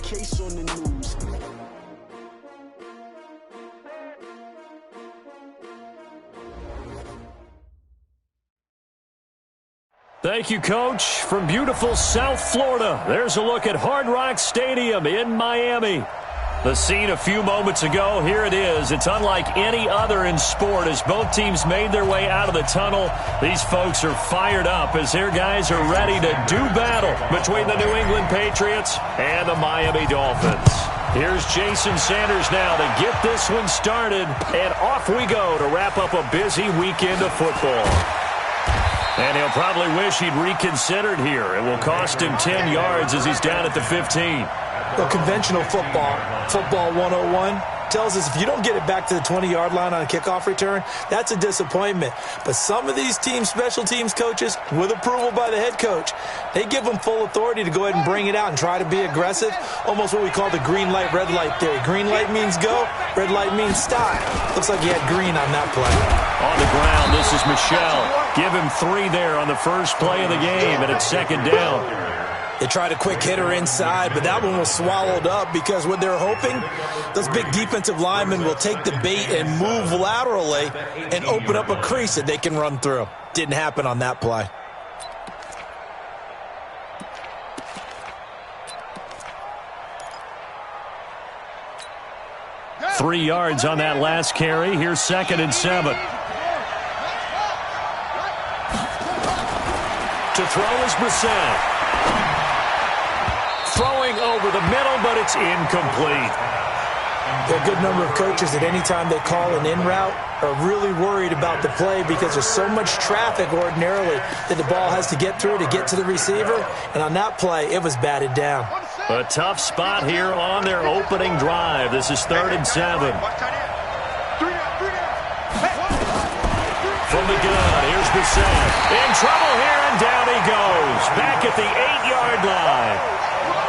case on the news. Thank you, Coach. From beautiful South Florida, there's a look at Hard Rock Stadium in Miami. The scene a few moments ago, here it is. It's unlike any other in sport as both teams made their way out of the tunnel. These folks are fired up as their guys are ready to do battle between the New England Patriots and the Miami Dolphins. Here's Jason Sanders now to get this one started, and off we go to wrap up a busy weekend of football. And he'll probably wish he'd reconsidered here. It will cost him 10 yards as he's down at the 15. Well, conventional football 101, tells us if you don't get it back to the 20-yard line on a kickoff return, that's a disappointment. But some of these special teams coaches, with approval by the head coach, they give them full authority to go ahead and bring it out and try to be aggressive, almost what we call the green light, red light theory. Green light means go, red light means stop. Looks like he had green on that play. On the ground, this is Michelle. Give him 3 there on the first play of the game, and it's second down. They tried a quick hitter inside, but that one was swallowed up because what they're hoping, those big defensive linemen will take the bait and move laterally and open up a crease that they can run through. Didn't happen on that play. Three yards on that last carry. Here's 2nd and 7. To throw is Brissett. Throwing over the middle, but it's incomplete. There are a good number of coaches that any time they call an in route are really worried about the play because there's so much traffic ordinarily that the ball has to get through to get to the receiver. And on that play, it was batted down. A tough spot here on their opening drive. This is 3rd and 7. From the gun, here's Brissett. In trouble here, and down he goes. Back at the 8-yard line.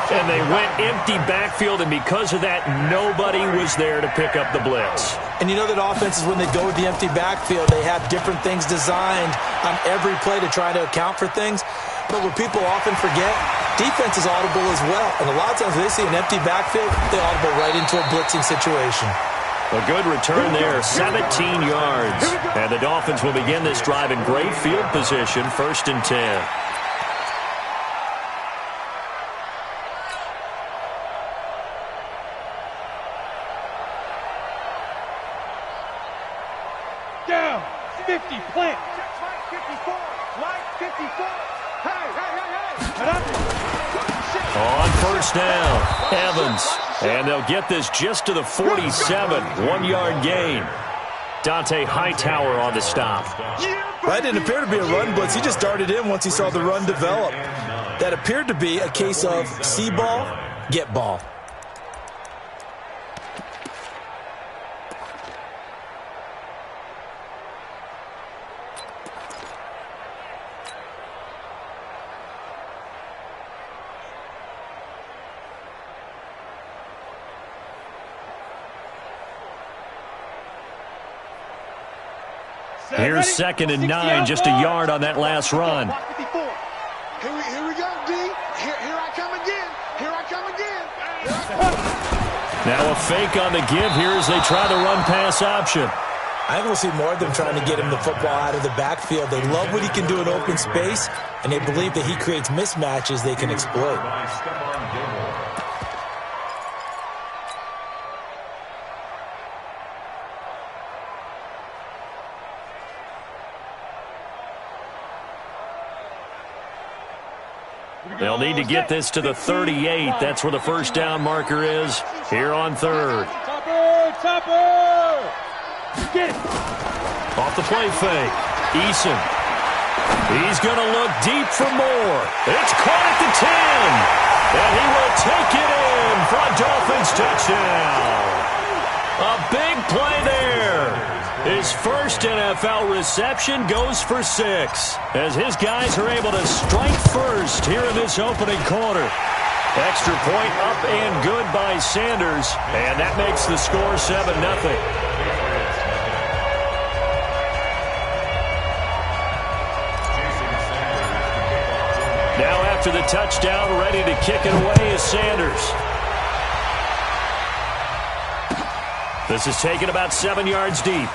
And they went empty backfield, and because of that, nobody was there to pick up the blitz. And you know that offenses, when they go with the empty backfield, they have different things designed on every play to try to account for things. But what people often forget, defense is audible as well. And a lot of times when they see an empty backfield, they audible right into a blitzing situation. A good return there, 17 yards. And the Dolphins will begin this drive in great field position, 1st and 10. Down, 50, plant. Line 54, line 54. Hey. On first down, Evans. And they'll get this just to the 47, 1-yard gain. Dante Hightower on the stop. That didn't appear to be a run blitz. He just darted in once he saw the run develop. That appeared to be a case of see ball, get ball. Here's 2nd and 9, just a yard on that last run. Here we go, D. Here I come again. Here I come again. Now a fake on the give here as they try the run-pass option. I think we'll see more of them trying to get him the football out of the backfield. They love what he can do in open space, and they believe that he creates mismatches they can exploit. They'll need to get this to the 38. That's where the first down marker is here on 3rd. Topper! Get it! Off the play fake. Eason. He's going to look deep for more. It's caught at the 10. And he will take it in for a Dolphins touchdown. A big play there. His first NFL reception goes for 6 as his guys are able to strike first here in this opening quarter. Extra point up and good by Sanders, and that makes the score 7-0. Now after the touchdown, ready to kick it away is Sanders. This is taken about 7 yards deep.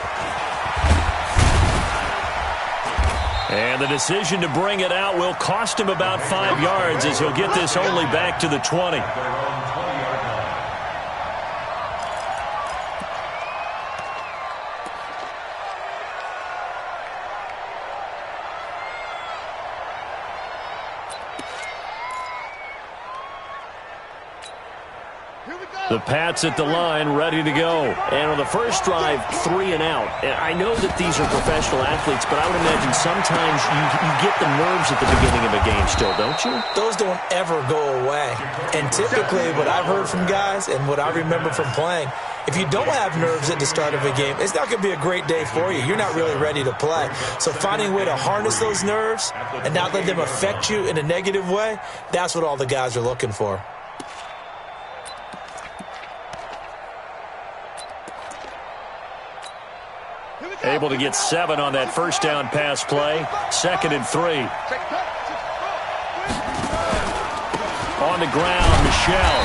And the decision to bring it out will cost him about 5 yards as he'll get this only back to the 20. The Pats at the line, ready to go. And on the first drive, 3 and out. And I know that these are professional athletes, but I would imagine sometimes you get the nerves at the beginning of a game still, don't you? Those don't ever go away. And typically what I've heard from guys and what I remember from playing, if you don't have nerves at the start of a game, it's not going to be a great day for you. You're not really ready to play. So finding a way to harness those nerves and not let them affect you in a negative way, that's what all the guys are looking for. Able to get 7 on that first down pass play. 2nd and 3. On the ground, Michel.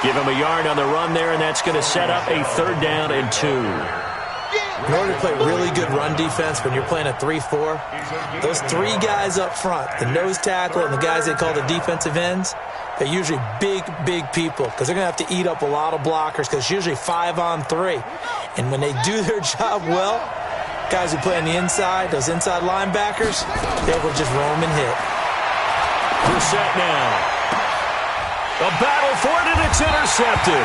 Give him a yard on the run there, and that's going to set up a 3rd down and 2. In order to play really good run defense when you're playing a 3-4, those 3 guys up front, the nose tackle and the guys they call the defensive ends, they're usually big people because they're going to have to eat up a lot of blockers because it's usually 5-on-3. And when they do their job well, guys who play on the inside, those inside linebackers, they will just roam and hit. We're set now. A battle for it, and it's intercepted.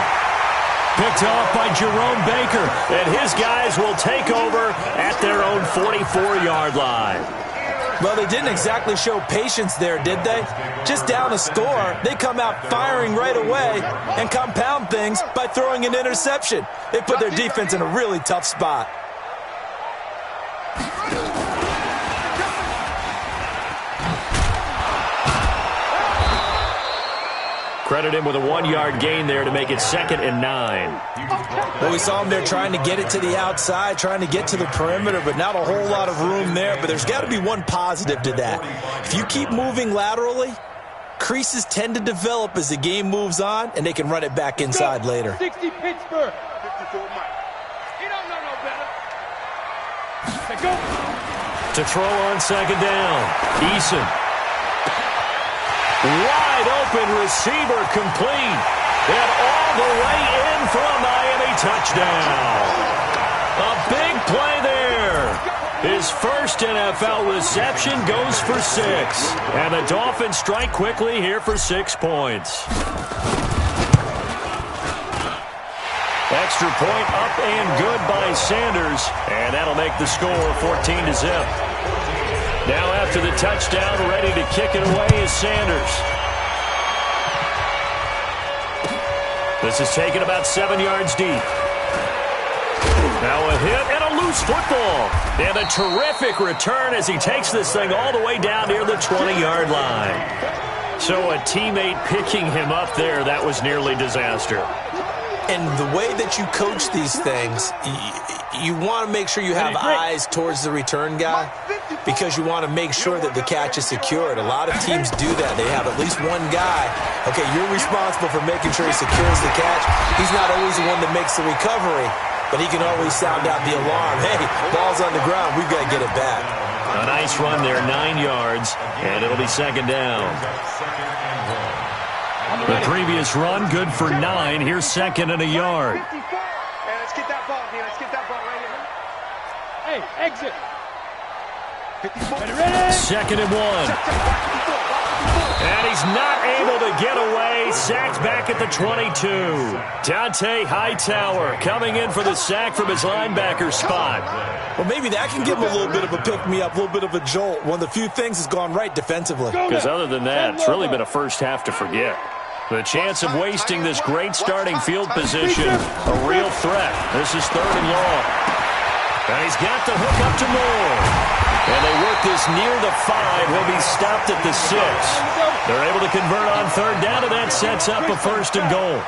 Picked off by Jerome Baker, and his guys will take over at their own 44-yard line. Well, they didn't exactly show patience there, did they? Just down a score, they come out firing right away and compound things by throwing an interception. They put their defense in a really tough spot. Credit him with a 1-yard gain there to make it 2nd and 9. Well, we saw him there trying to get it to the outside, trying to get to the perimeter, but not a whole lot of room there. But there's got to be one positive to that. If you keep moving laterally, creases tend to develop as the game moves on, and they can run it back inside later. 60 Pittsburgh. 54 Mike. You don't know no better. Go. To throw on 2nd down. Eason. Wide open receiver complete. And all the way in for a Miami touchdown. A big play there. His first NFL reception goes for 6. And the Dolphins strike quickly here for 6 points. Extra point up and good by Sanders. And that'll make the score 14-0. Now after the touchdown, ready to kick it away is Sanders. This is taken about 7 yards deep. Now a hit and a loose football. And a terrific return as he takes this thing all the way down near the 20-yard line. So a teammate picking him up there, that was nearly disaster. And the way that you coach these things, you want to make sure you have eyes towards the return guy because you want to make sure that the catch is secured. A lot of teams do that. They have at least one guy. Okay, you're responsible for making sure he secures the catch. He's not always the one that makes the recovery, but he can always sound out the alarm. Hey, ball's on the ground. We've got to get it back. A nice run there, 9 yards, and it'll be 2nd down. The previous run, good for 9. Here's 2nd and a yard. Hey, let's get that ball, man. Let's get that ball right here. Hey, exit. 54. Ready? 2nd and 1. And he's not able to get away. Sacked back at the 22. Dante Hightower coming in for the sack from his linebacker spot. Well, maybe that can give him a little bit of a pick-me-up, a little bit of a jolt. One of the few things has gone right defensively. Because other than that, it's really been a first half to forget. The chance of wasting this great starting field position, a real threat. This is 3rd and long. And he's got the hook up to Moore. And they work this near the 5. He'll be stopped at the 6. They're able to convert on 3rd down, and that sets up a 1st and goal.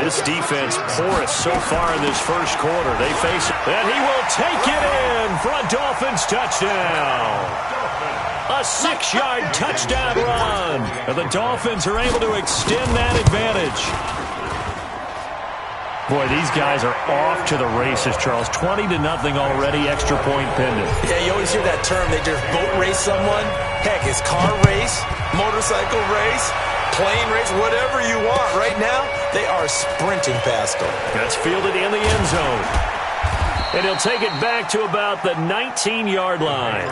This defense porous so far in this first quarter. They face it, and he will take it in for a Dolphins touchdown. A 6-yard touchdown run. And the Dolphins are able to extend that advantage. Boy, these guys are off to the races, Charles. 20-0 already, extra point pending. Yeah, you always hear that term. They just boat race someone. Heck, it's car race, motorcycle race, plane race, whatever you want. Right now, they are sprinting past them. That's fielded in the end zone. And he'll take it back to about the 19-yard line.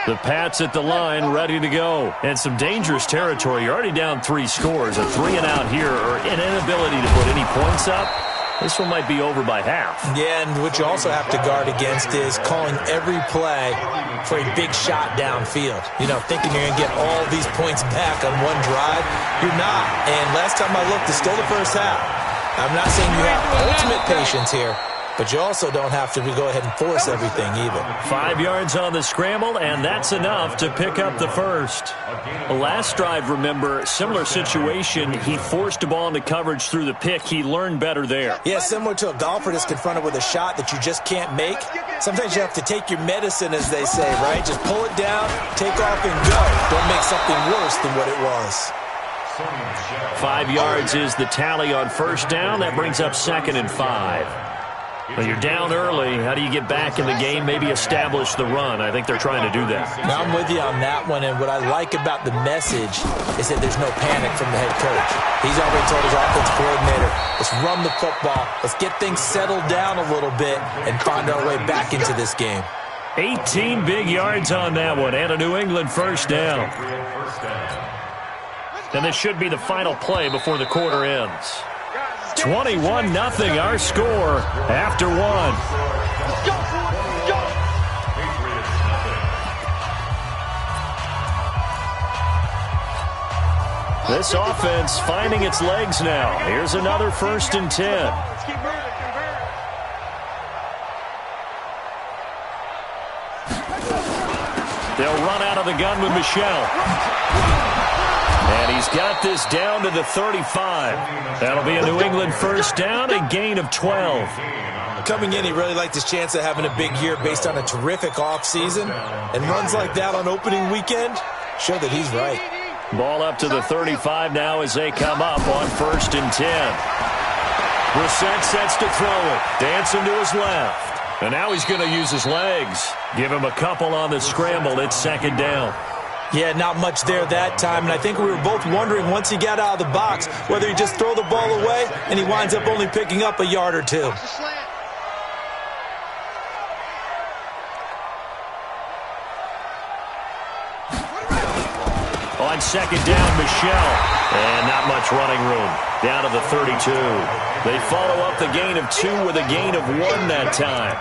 The Pats at the line, ready to go. And some dangerous territory. You're already down 3 scores. A 3-and-out here, or an inability to put any points up. This one might be over by half. Yeah, and what you also have to guard against is calling every play for a big shot downfield. You know, thinking you're going to get all these points back on one drive. You're not. And last time I looked, it's still the first half. I'm not saying you have ultimate patience here, but you also don't have to go ahead and force everything either. 5 yards on the scramble, and that's enough to pick up the first. The last drive, remember, similar situation. He forced a ball into coverage through the pick. He learned better there. Yeah, similar to a golfer that's confronted with a shot that you just can't make. Sometimes you have to take your medicine, as they say, right? Just pull it down, take off, and go. Don't make something worse than what it was. 5 yards is the tally on first down. That brings up 2nd and 5. When you're down early, how do you get back in the game, maybe establish the run? I think they're trying to do that. Now, I'm with you on that one, and what I like about the message is that there's no panic from the head coach. He's already told his offensive coordinator, let's run the football, let's get things settled down a little bit and find our way back into this game. 18 big yards on that one, and a New England first down. And this should be the final play before the quarter ends. 21-0 our score after 1. This offense finding its legs now. Here's another 1st and 10. They'll run out of the gun with Michel. And he's got this down to the 35. That'll be a New England first down, a gain of 12. Coming in, he really liked his chance of having a big year based on a terrific offseason. And runs like that on opening weekend show that he's right. Ball up to the 35 now as they come up on 1st and 10. Brissett sets to throw it. Dancing to his left. And now he's going to use his legs. Give him a couple on the scramble. It's 2nd down. Yeah, not much there that time, and I think we were both wondering once he got out of the box whether he just throw the ball away and he winds up only picking up a yard or 2. On 2nd down, Michel, and not much running room. Down to the 32. They follow up the gain of 2 with a gain of 1 that time.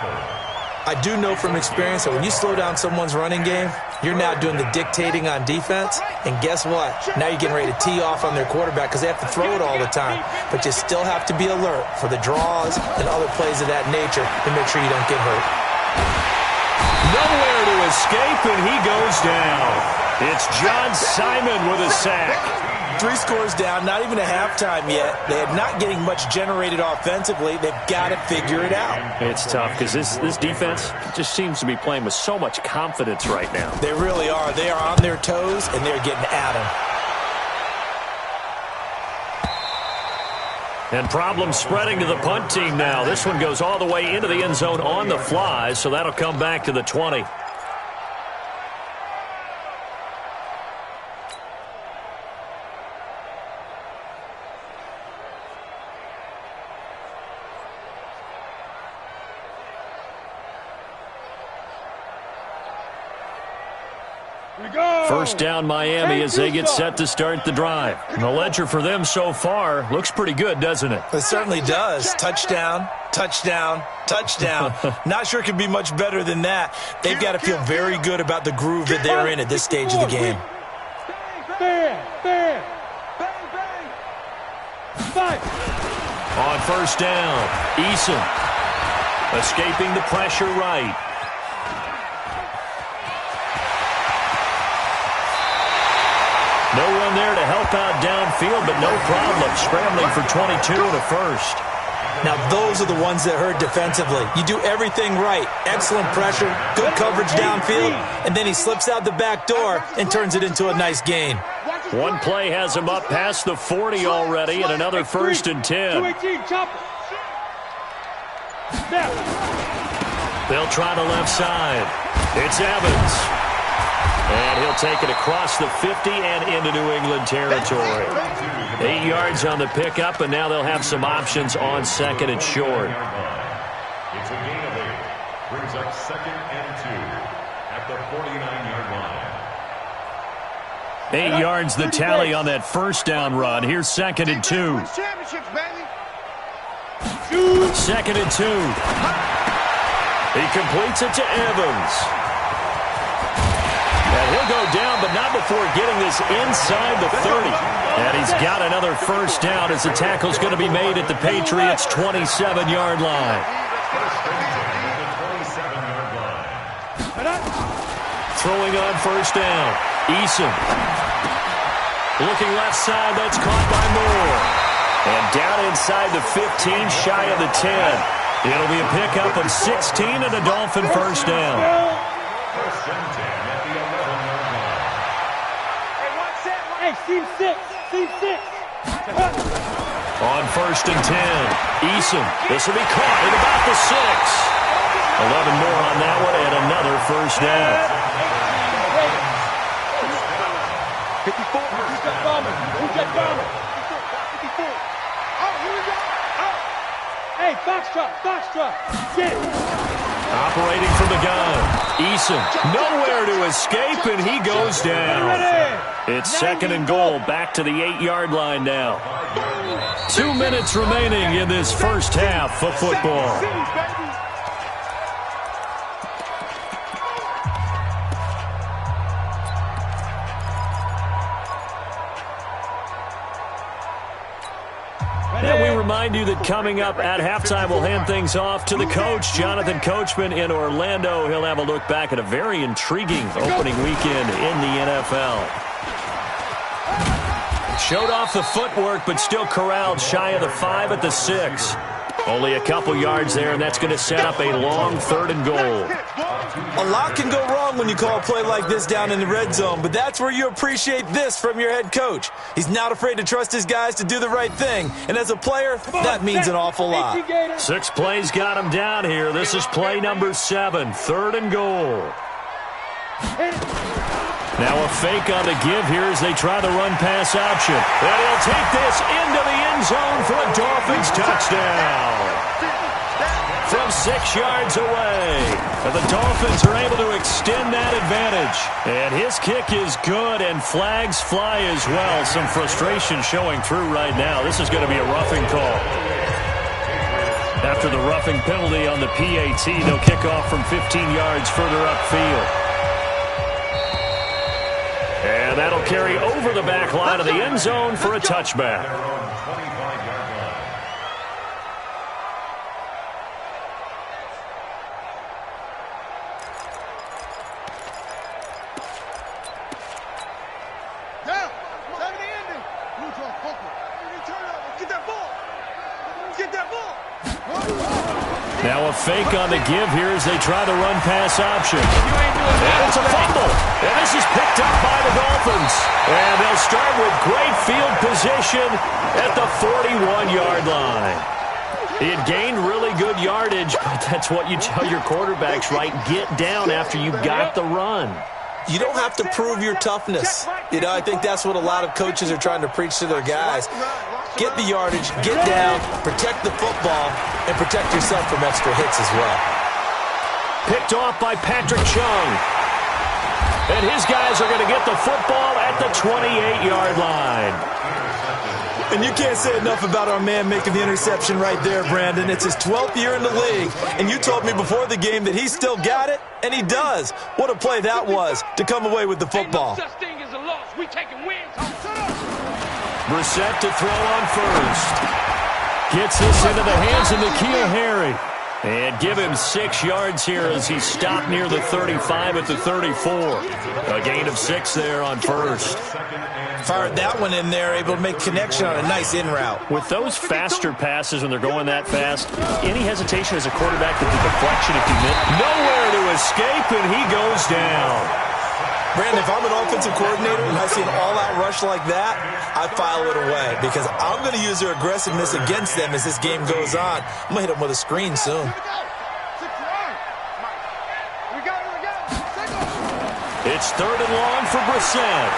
I do know from experience that when you slow down someone's running game, you're now doing the dictating on defense, and guess what? Now you're getting ready to tee off on their quarterback because they have to throw it all the time. But you still have to be alert for the draws and other plays of that nature to make sure you don't get hurt. Nowhere to escape, and he goes down. It's John Simon with a sack. 3 scores down, not even a halftime yet. They are not getting much generated offensively. They've got to figure it out. It's tough because this defense just seems to be playing with so much confidence right now. They really are. They are on their toes, and they're getting at them. And problems spreading to the punt team now. This one goes all the way into the end zone on the fly, so that'll come back to the 20. First down Miami as they get set to start the drive. And the ledger for them so far looks pretty good, doesn't it? It certainly does. Touchdown, touchdown, touchdown. Not sure it can be much better than that. They've got to feel very good about the groove that they're in at this stage of the game. On first down, Eason escaping the pressure right. No one there to help out downfield, but no problem. Scrambling for 22 and a first. Now, those are the ones that hurt defensively. You do everything right. Excellent pressure, good coverage downfield, and then he slips out the back door and turns it into a nice gain. One play has him up past the 40 already, and another 1st and 10. They'll try the left side. It's Evans. And he'll take it across the 50 and into New England territory. 8 yards on the pickup, and now they'll have some options on 2nd and short. It's a gain of 8. Brings up 2nd and 2 at the 49-yard line. 8 yards the tally on that 1st down run. Here's 2nd and 2. 2nd and 2. He completes it to Evans. And he'll go down, but not before getting this inside the 30. And he's got another 1st down as the tackle's going to be made at the Patriots' 27-yard line. Throwing on 1st down. Eason. Looking left side, that's caught by Moore. And down inside the 15, shy of the 10. It'll be a pickup of 16 and a Dolphin 1st down. 1st and 10 at the 11-yard line. Hey, team 6. On 1st and 10, Eason. This will be caught at about the 6. 11 more on that one and another 1st down. 54. Who's that bomber? 54. Oh, here we go. Oh. Hey, Foxtrot. Get it. Operating from the gun. Eason, nowhere to escape, and he goes down. It's 2nd and goal, back to the 8-yard line now. 2 minutes remaining in this first half of football. And we remind you that coming up at halftime, we'll hand things off to the coach, Jonathan Coachman in Orlando. He'll have a look back at a very intriguing opening weekend in the NFL. Showed off the footwork, but still corralled shy of the 5 at the 6. Only a couple yards there, and that's going to set up a long 3rd and goal. A lot can go wrong when you call a play like this down in the red zone, but that's where you appreciate this from your head coach. He's not afraid to trust his guys to do the right thing, and as a player, that means an awful lot. 6 plays got him down here. This is play number 7, 3rd and goal. Now a fake on the give here as they try the run-pass option. And he'll take this into the end zone for a Dolphins touchdown. From 6 yards away. And the Dolphins are able to extend that advantage. And his kick is good, and flags fly as well. Some frustration showing through right now. This is going to be a roughing call. After the roughing penalty on the PAT, they'll kick off from 15 yards further upfield. And that'll carry over the back line of the end zone for a touchback. Now a fake on the give here as they try the run-pass option. And it's a fumble. And this is picked up by the Dolphins. And they'll start with great field position at the 41-yard line. He had gained really good yardage, but that's what you tell your quarterbacks, right? Get down after you got the run. You don't have to prove your toughness. You know, I think that's what a lot of coaches are trying to preach to their guys. Get the yardage, get down, protect the football, and protect yourself from extra hits as well. Picked off by Patrick Chung. And his guys are going to get the football at the 28-yard line. And you can't say enough about our man making the interception right there, Brandon. It's his 12th year in the league, and you told me before the game that he still got it, and he does. What a play that was to come away with the football. Brissett to throw on first. Gets this into the hands of N'Keal Harry. And give him 6 yards here as he stopped near the 35 at the 34. A gain of 6 there on first. Fired that one in there, able to make connection on a nice in route. With those faster passes when they're going that fast, any hesitation as a quarterback that the deflection, if you miss, nowhere to escape, and he goes down. Brandon, if I'm an offensive coordinator and I see an all-out rush like that, I file it away because I'm going to use their aggressiveness against them as this game goes on. I'm going to hit them with a screen soon. It's 3rd and long for Brissett.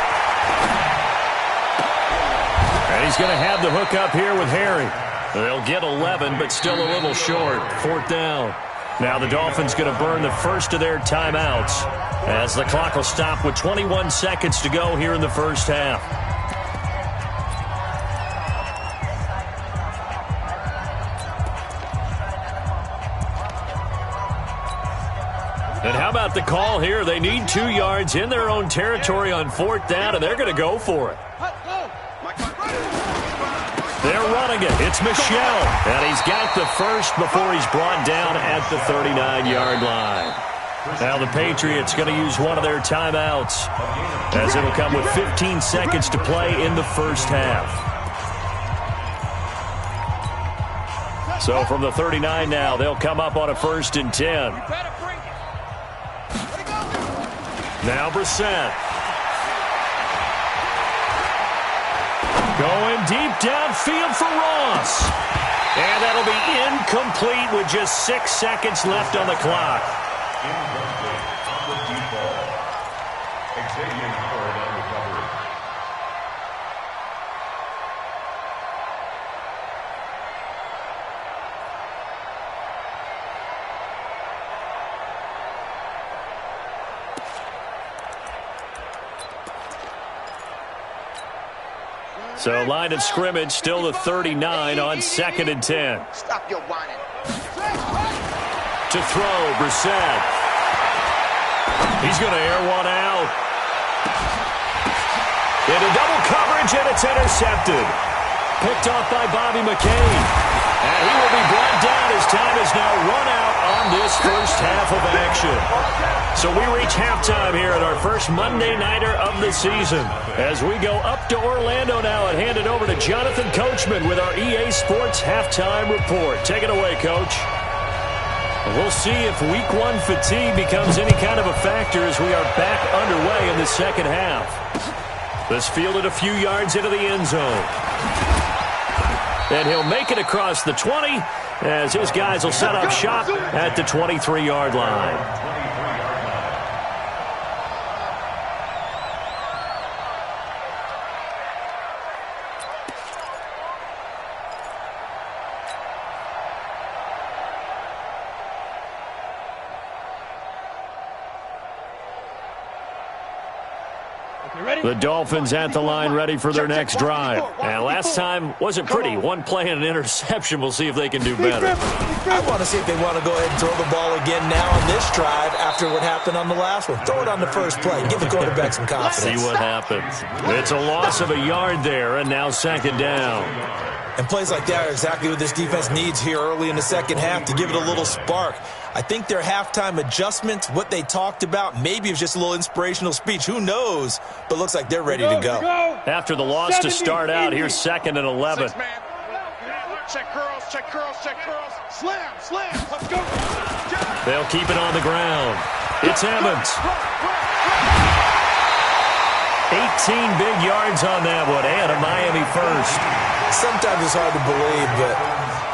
And he's going to have the hook up here with Harry. They'll get 11, but still a little short. 4th down. Now the Dolphins going to burn the first of their timeouts as the clock will stop with 21 seconds to go here in the first half. And how about the call here? They need 2 yards in their own territory on 4th down, and they're going to go for it. They're running it. It's Michel. And he's got the first before he's brought down at the 39-yard line. Now the Patriots going to use one of their timeouts as it'll come with 15 seconds to play in the first half. So from the 39 now, they'll come up on a 1st and 10. Now Brissett. Going deep downfield for Ross. And that'll be incomplete with just 6 seconds left on the clock. Incomplete on the deep ball. Xavier Howard on recovery. So line of scrimmage still the 39 on 2nd and 10. Stop your whining. To throw, Brissett. He's going to air one out. Into double coverage, and it's intercepted. Picked off by Bobby McCain. And he will be brought down as time is now run out on this first half of action. So we reach halftime here at our first Monday Nighter of the season. As we go up to Orlando now and hand it over to Jonathan Coachman with our EA Sports Halftime Report. Take it away, Coach. We'll see if Week 1 fatigue becomes any kind of a factor as we are back underway in the second half. This fielded a few yards into the end zone. And he'll make it across the 20 as his guys will set up shop at the 23-yard line. The Dolphins at the line ready for their next drive. And last time wasn't pretty. One play and an interception. We'll see if they can do better. I want to see if they want to go ahead and throw the ball again now on this drive after what happened on the last one. Throw it on the first play. Give the quarterback some confidence. See what happens. It's a loss of a yard there, and now 2nd down. And plays like that are exactly what this defense needs here early in the second half to give it a little spark. I think their halftime adjustments, what they talked about, maybe it was just a little inspirational speech. Who knows? But looks like they're ready to go. After the loss to start out, here's 2nd and 11. Check curls, check curls, check curls. Slam, slam. Let's go. They'll keep it on the ground. It's Evans. 18 big yards on that one, and a Miami first. Sometimes it's hard to believe, but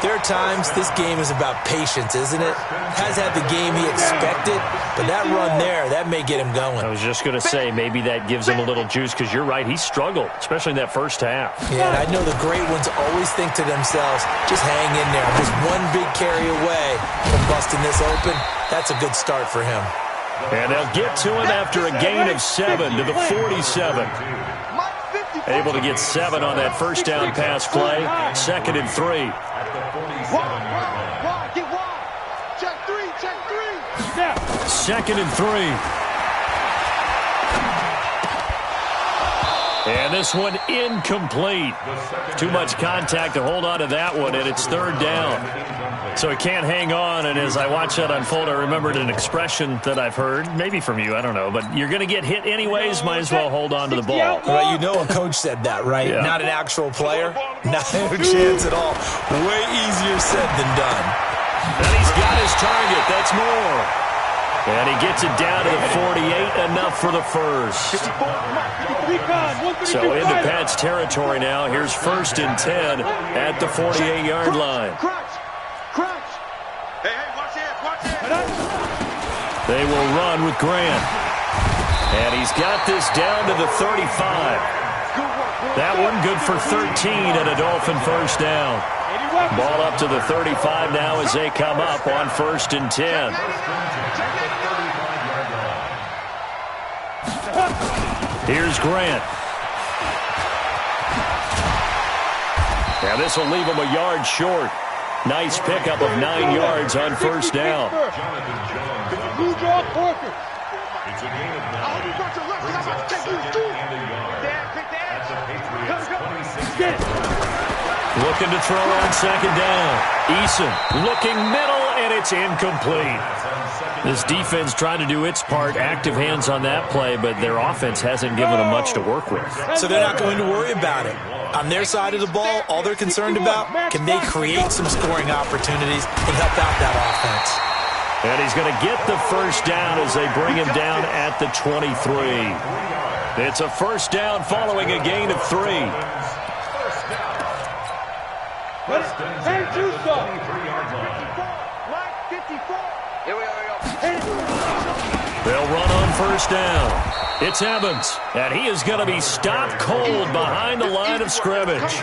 there are times this game is about patience, isn't it? Has had the game he expected, but that run there, that may get him going. I was just going to say, maybe that gives him a little juice, because you're right, he struggled, especially in that first half. Yeah, and I know the great ones always think to themselves, just hang in there. Just one big carry away from busting this open. That's a good start for him. And they'll get to him after a gain of 7 to the 47. Able to get 7 on that first down pass play. 2nd and 3. Check 3, check 3. 2nd and 3. And this one incomplete. Too much contact to hold on to that one, and it's third down. So he can't hang on, and as I watch that unfold, I remembered an expression that I've heard, maybe from you, I don't know, but you're going to get hit anyways, might as well hold on to the ball. Well, you know a coach said that, right? Yeah. Not an actual player. Not a chance at all. Way easier said than done. And he's got his target. That's more. And he gets it down to the 48, enough for the first. So into Pat's territory now. Here's 1st and 10 at the 48-yard line. Hey, watch it. They will run with Grant. And he's got this down to the 35. That one good for 13 and a Dolphin first down. Ball up to the 35 now as they come up on 1st and 10. Here's Grant. Now this will leave him a yard short. Nice pickup of 9 yards on 1st down. It's a gain of 9. Looking to throw on 2nd down. Eason looking middle, and it's incomplete. This defense trying to do its part, active hands on that play, but their offense hasn't given them much to work with. So they're not going to worry about it. On their side of the ball, all they're concerned about, can they create some scoring opportunities and help out that offense? And he's going to get the first down as they bring him down at the 23. It's a first down following a gain of 3. They'll run on 1st down. It's Evans, and he is going to be stopped cold behind the line of scrimmage.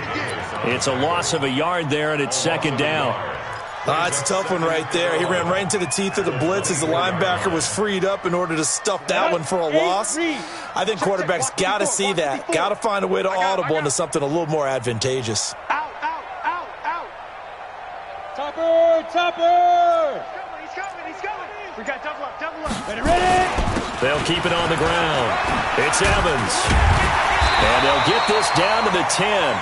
It's a loss of a yard there, and it's 2nd down. It's a tough one right there. He ran right into the teeth of the blitz as the linebacker was freed up in order to stuff that one for a loss. I think quarterbacks got to see that. Got to find a way to audible into something a little more advantageous. Out. Topper! He's coming. We got double up. Ready? They'll keep it on the ground. It's Evans. And they'll get this down to the 10.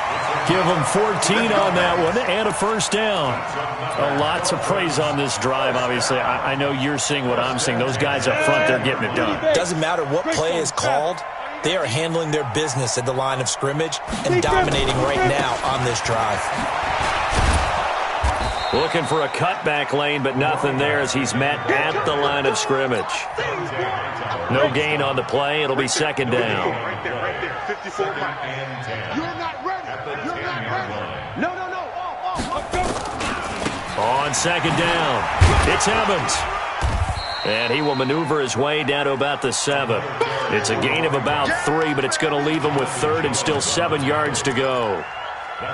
Give them 14 on that one and a first down. Lots of praise on this drive, obviously. I know you're seeing what I'm seeing. Those guys up front, they're getting it done. Doesn't matter what play is called. They are handling their business at the line of scrimmage and dominating right now on this drive. Looking for a cutback lane, but nothing there as he's met at the line of scrimmage. No gain on the play. It'll be 2nd down. Right there. 54 and 10. You're not ready. No. On 2nd down, it's Evans. And he will maneuver his way down to about the 7. It's a gain of about 3, but it's going to leave him with 3rd and still 7 yards to go.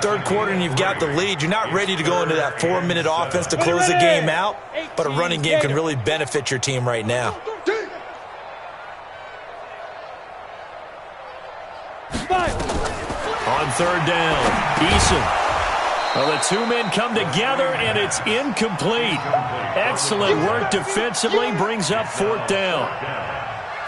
3rd quarter and you've got the lead. You're not ready to go into that 4-minute offense to close the game out, but a running game can really benefit your team right now. On 3rd down, Eason. Well, the 2 men come together, and it's incomplete. Excellent work defensively, brings up 4th down.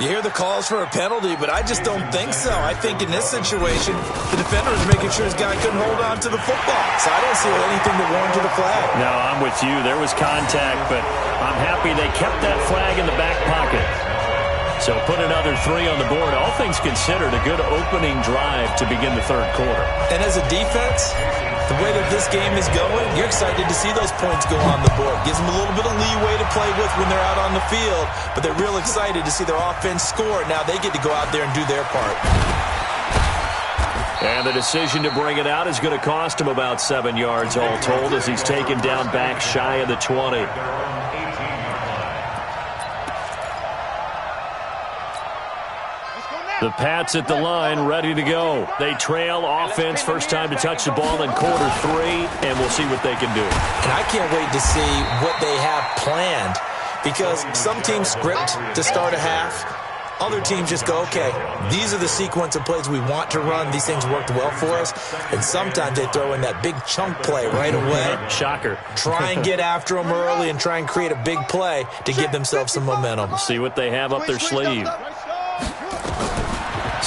You hear the calls for a penalty, but I just don't think so. I think in this situation, the defender is making sure his guy couldn't hold on to the football. So I don't see anything to warrant to the flag. No, I'm with you. There was contact, but I'm happy they kept that flag in the back pocket. So put another 3 on the board. All things considered, a good opening drive to begin the 3rd quarter. And as a defense, the way that this game is going, you're excited to see those points go on the board. Gives them a little bit of leeway to play with when they're out on the field, but they're real excited to see their offense score. Now they get to go out there and do their part. And the decision to bring it out is going to cost him about 7 yards all told as he's taken down back shy of the 20. The Pats at the line, ready to go. They trail offense, first time to touch the ball in quarter 3, and we'll see what they can do. And I can't wait to see what they have planned, because some teams script to start a half. Other teams just go, okay, these are the sequence of plays we want to run. These things worked well for us. And sometimes they throw in that big chunk play right away. Shocker. Try and get after them early and try and create a big play to give themselves some momentum. See what they have up their sleeve.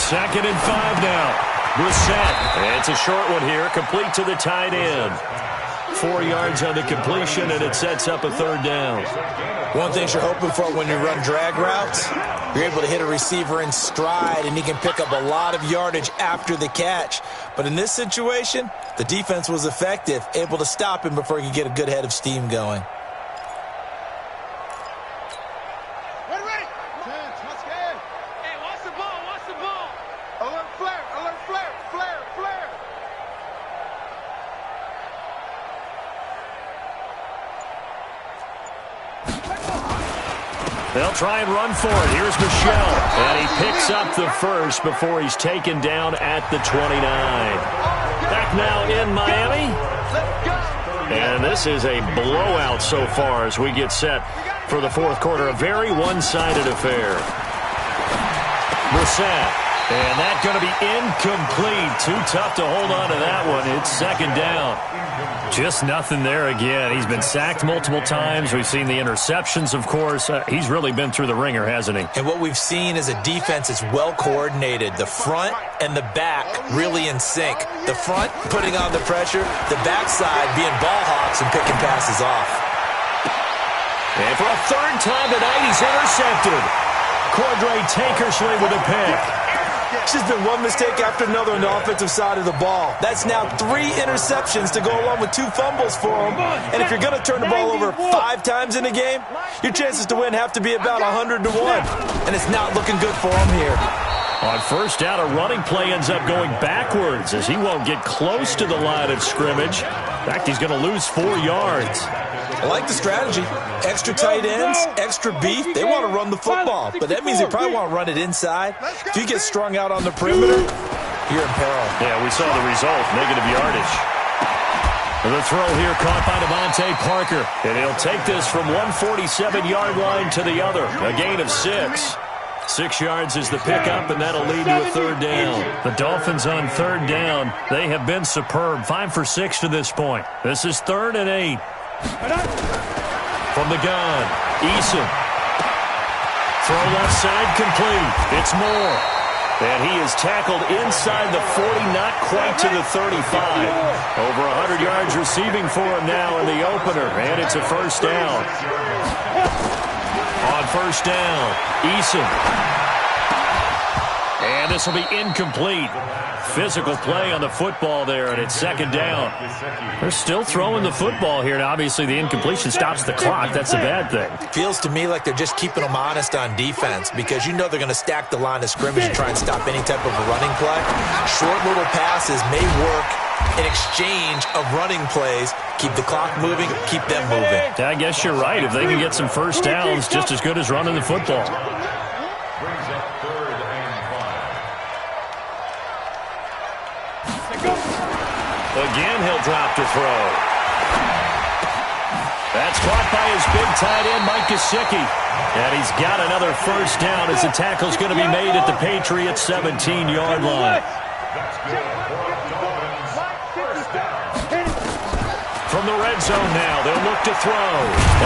2nd and 5 now. Brissett. It's a short one here, complete to the tight end. 4 yards on the completion, and it sets up a 3rd down. One thing you're hoping for when you run drag routes, you're able to hit a receiver in stride, and he can pick up a lot of yardage after the catch. But in this situation, the defense was effective, able to stop him before he could get a good head of steam going. Ready. Hey, watch the ball, watch the ball. Alert flare, flare. They'll try and run for it. Here's Michel. And he picks up the first before he's taken down at the 29. Back now in Miami. And this is a blowout so far as we get set for the 4th quarter. A very one-sided affair. Brissett. And that's going to be incomplete. Too tough to hold on to that one. It's 2nd down. Just nothing there again. He's been sacked multiple times. We've seen the interceptions, of course. He's really been through the ringer, hasn't he? And what we've seen is a defense is well coordinated. The front and the back really in sync. The front putting on the pressure, the backside being ball hawks and picking passes off. And for a 3rd time tonight, he's intercepted. Cordray Tankersley with a pick. It's just been one mistake after another on the offensive side of the ball. That's now 3 interceptions to go along with 2 fumbles for him. And if you're going to turn the ball over 5 times in a game, your chances to win have to be about 100 to 1. And it's not looking good for him here. On 1st down, a running play ends up going backwards as he won't get close to the line of scrimmage. In fact, he's going to lose 4 yards. I like the strategy. Extra tight ends, extra beef. They want to run the football, but that means they probably want to run it inside. If you get strung out on the perimeter, you're in peril. Yeah, we saw the result, negative yardage. The throw here caught by Devontae Parker, and he'll take this from 147-yard line to the other, a gain of 6. 6 yards is the pickup, and that'll lead to a 3rd down. The Dolphins on 3rd down. They have been superb. 5 for 6 to this point. This is 3rd and 8. From the gun, Eason. Throw left side complete. It's Moore. And he is tackled inside the 40, not quite to the 35. Over 100 yards receiving for him now in the opener, and it's a 1st down. On 1st down, Eason. And this will be incomplete. Physical play on the football there, and it's 2nd down. They're still throwing the football here, and obviously the incompletion stops the clock. That's a bad thing. Feels to me like they're just keeping them honest on defense because you know they're going to stack the line of scrimmage and try and stop any type of a running play. Short little passes may work in exchange of running plays. Keep the clock moving, keep them moving. I guess you're right. If they can get some 1st downs, just as good as running the football. Brings up 3rd and 5. Again, he'll drop to throw. That's caught by his big tight end, Mike Gesicki. And he's got another 1st down as the tackle's going to be made at the Patriots' 17-yard line. From the red zone now, they'll look to throw.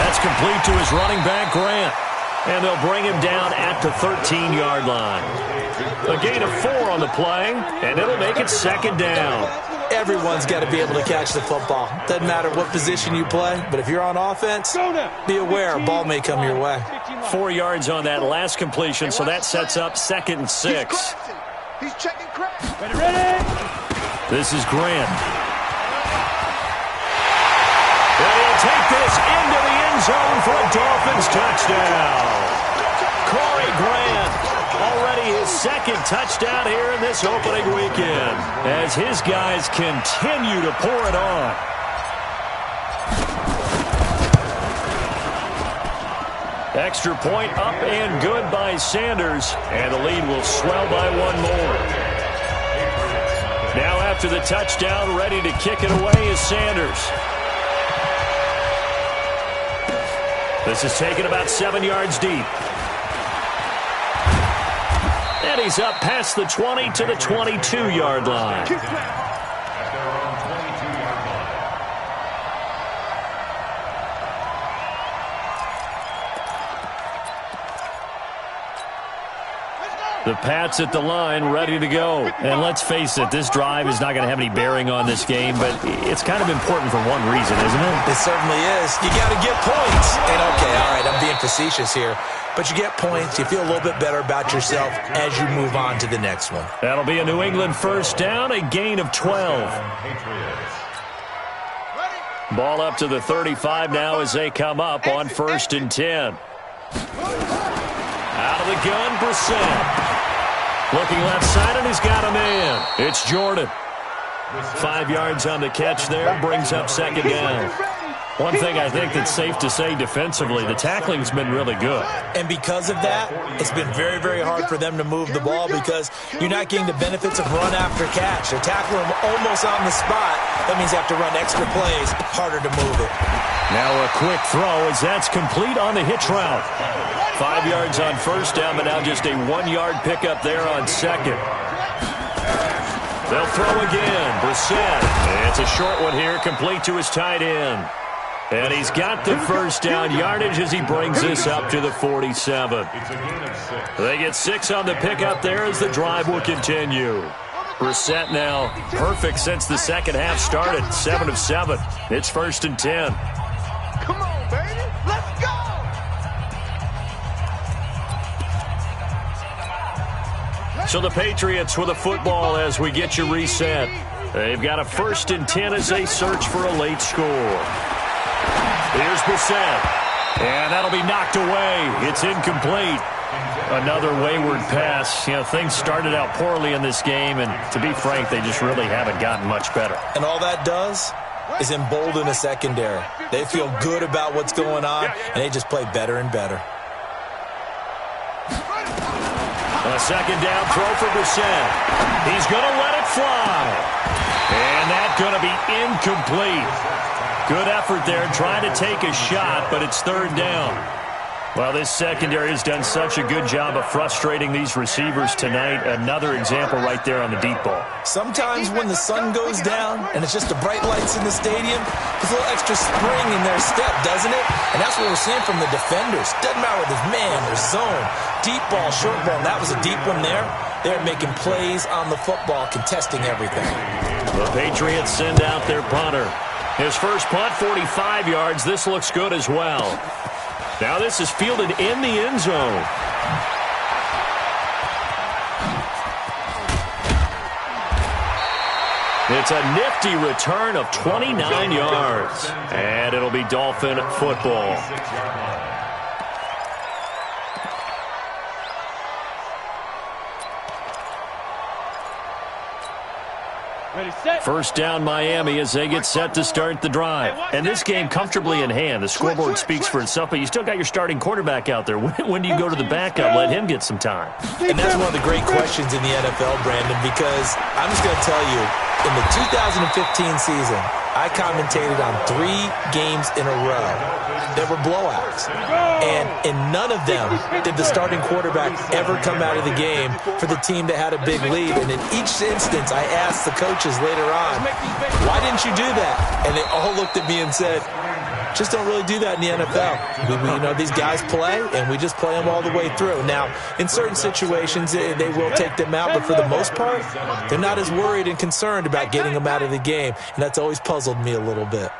That's complete to his running back, Grant. And they'll bring him down at the 13-yard line. A gain of 4 on the play, and it'll make it 2nd down. Everyone's got to be able to catch the football. Doesn't matter what position you play, but if you're on offense, be aware a ball may come your way. 4 yards on that last completion, so that sets up 2nd and 6. He's checking cracks. Ready. This is Grant. And he'll take this into the end zone for a Dolphins touchdown. Corey Grant, already his 2nd touchdown here in this opening weekend, as his guys continue to pour it on. Extra point up and good by Sanders, and the lead will swell by 1 more. Now after the touchdown, ready to kick it away is Sanders. This is taken about 7 yards deep. And he's up past the 20 to the 22-yard line. At their own 22-yard line. Let's go. The Pats at the line, ready to go. And let's face it, this drive is not going to have any bearing on this game, but it's kind of important for one reason, isn't it? It certainly is. You got to get points. And okay, all right, I'm being facetious here, but you get points, you feel a little bit better about yourself as you move on to the next one. That'll be a New England first down, a gain of 12. Ball up to the 35 now as they come up on 1st and 10. Out of the gun, Brissett. Looking left side, and he's got a man. It's Jordan. 5 yards on the catch there, brings up 2nd down. One thing I think that's safe to say defensively, the tackling's been really good. And because of that, it's been very, very hard for them to move the ball because you're not getting the benefits of run after catch. They're tackling them almost on the spot. That means you have to run extra plays, harder to move it. Now a quick throw as that's complete on the hitch route. 5 yards on 1st down, but now just a 1-yard pickup there on 2nd. They'll throw again. Brissett. It's a short one here, complete to his tight end. And he's got the first down yardage as he brings this up to the 47. They get 6 on the pickup there as the drive will continue. Brissett now perfect since the second half started. 7 of 7. It's 1st and 10. Come on, baby. Let's go. So the Patriots with a football as we get you reset. They've got a 1st and 10 as they search for a late score. Here's Brissett. And that'll be knocked away. It's incomplete. Another wayward pass. You know, things started out poorly in this game, and to be frank, they just really haven't gotten much better. And all that does is embolden a secondary. They feel good about what's going on, and they just play better and better. A 2nd down throw for Brissett. He's going to let it fly. And that's going to be incomplete. Good effort there, trying to take a shot, but it's 3rd down. Well, this secondary has done such a good job of frustrating these receivers tonight. Another example right there on the deep ball. Sometimes when the sun goes down and it's just the bright lights in the stadium, there's a little extra spring in their step, doesn't it? And that's what we're seeing from the defenders. Doesn't matter with his man, their zone, deep ball, short ball. That was a deep one there. They're making plays on the football, contesting everything. The Patriots send out their punter. His first punt, 45 yards. This looks good as well. Now this is fielded in the end zone. It's a nifty return of 29 yards. And it'll be Dolphin football. First down Miami as they get set to start the drive. And this game comfortably in hand. The scoreboard speaks for itself, but you still got your starting quarterback out there. When do you go to the backup? Let him get some time. And that's one of the great questions in the NFL, Brandon, because I'm just going to tell you, in the 2015 season, I commentated on 3 games in a row that were blowouts. And in none of them did the starting quarterback ever come out of the game for the team that had a big lead. And in each instance, I asked the coaches later on, why didn't you do that? And they all looked at me and said, just don't really do that in the NFL. These guys play, and we just play them all the way through. Now, in certain situations, they will take them out, but for the most part, they're not as worried and concerned about getting them out of the game, and that's always puzzled me a little bit.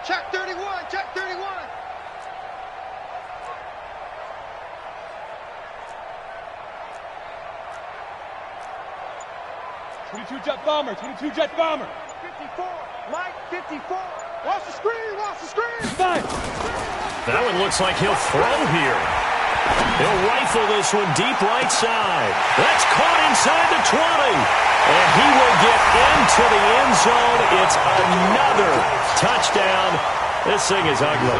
Check 31, check 31. Jet bomber, 22 jet bomber. 54, Mike, 54. Watch the screen, watch the screen. Fine. That one looks like he'll throw here. He'll rifle this one deep right side. That's caught inside the 20. And he will get into the end zone. It's another touchdown. This thing is ugly.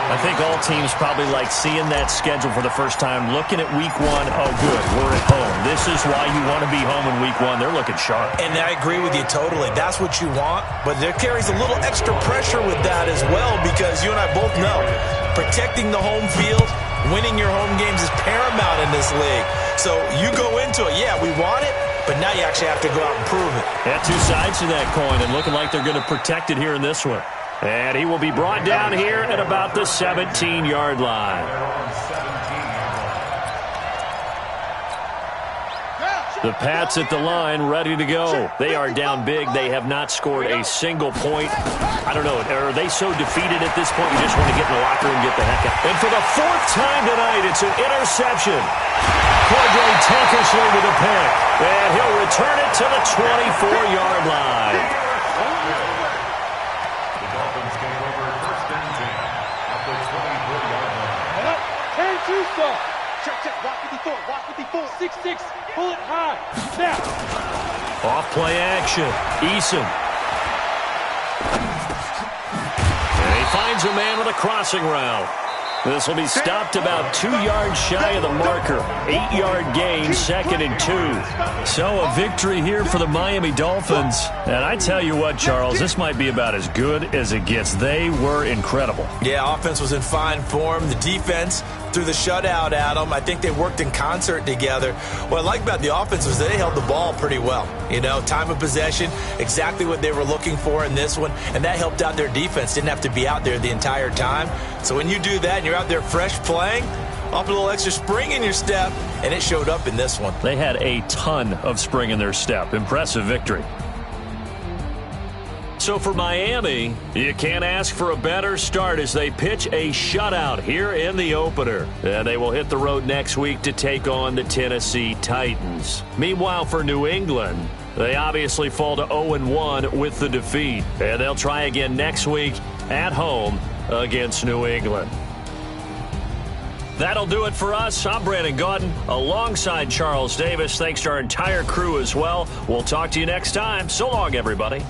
I think all teams probably like seeing that schedule for the first time, looking at week 1. Oh, good, we're at home. This is why you want to be home in week 1. They're looking sharp. And I agree with you totally. That's what you want. But there carries a little extra pressure with that as well, because you and I both know protecting the home field, winning your home games is paramount in this league. So you go into it, yeah, we want it, but now you actually have to go out and prove it. Yeah, 2 sides to that coin, and looking like they're going to protect it here in this one. And he will be brought down here at about the 17-yard line. The Pats at the line, ready to go. They are down big. They have not scored a single point. I don't know, are they so defeated at this point you just want to get in the locker room and get the heck out? And for the 4th time tonight, it's an interception. Cordray Tankersley with a pick. And he'll return it to the 24-yard line. The Dolphins take over 1st and 10 at the 24-yard line. 10-2 stop. Check. Watch 54. 6-6. Pull it high. Snap. Off-play action. Eason. And he finds a man with a crossing route. This will be stopped about 2 yards shy of the marker. 8-yard gain, 2nd and 2. So a victory here for the Miami Dolphins. And I tell you what, Charles, this might be about as good as it gets. They were incredible. Yeah, offense was in fine form. The defense threw the shutout at them. I think they worked in concert together. What I like about the offense was they held the ball pretty well. You know, time of possession, exactly what they were looking for in this one, and that helped out their defense. Didn't have to be out there the entire time. So when you do that and you're out there fresh playing, off a little extra spring in your step, and it showed up in this one. They had a ton of spring in their step. Impressive victory. So for Miami, you can't ask for a better start as they pitch a shutout here in the opener. And they will hit the road next week to take on the Tennessee Titans. Meanwhile, for New England, they obviously fall to 0-1 with the defeat. And they'll try again next week at home against New England. That'll do it for us. I'm Brandon Gaudin alongside Charles Davis. Thanks to our entire crew as well. We'll talk to you next time. So long, everybody.